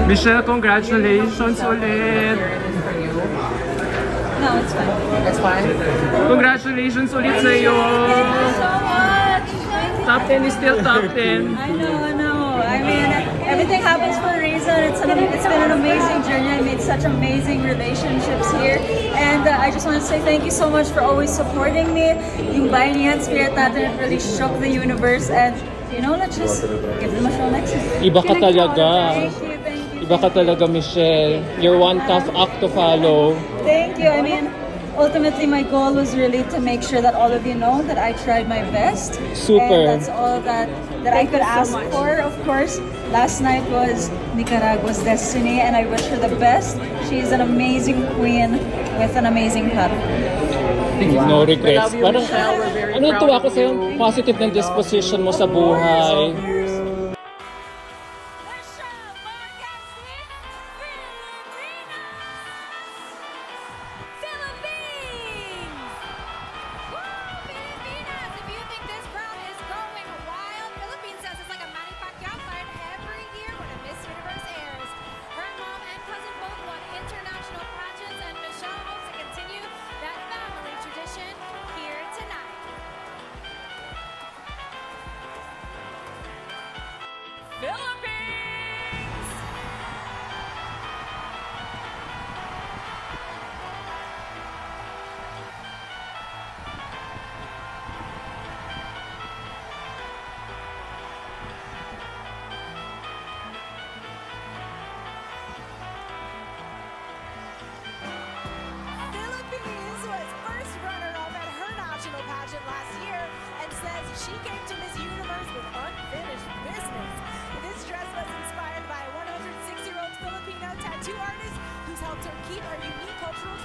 Michelle, congratulations ulit. No, it's fine. It's fine. Congratulations ulit sa'yo. Thank you so much. Top 10 is still top 10. I know. I mean, everything happens for a reason. It's been an amazing journey. I made such amazing relationships here. And I just want to say thank you so much for always supporting me. Yung Bayanihan spirit natin really shook the universe. And, you know, let's just give them a show next year. Iba ka talaga. Thank you. Iba ka talaga, Michelle. You're one tough act to follow. Thank you. I mean, ultimately my goal was really to make sure that all of you know that I tried my best. Super. And that's all that I could ask for. Of course, last night was Nicaragua's destiny and I wish her the best. She's an amazing queen with an amazing platform. No regrets. We love you, Parang, Michelle. We're very ano proud tuwa of ko sa'yo, you. positive ng disposition mo sa buhay. She came to Miss Universe with unfinished business. This dress was inspired by a 106-year-old Filipino tattoo artist who's helped her keep her unique cultural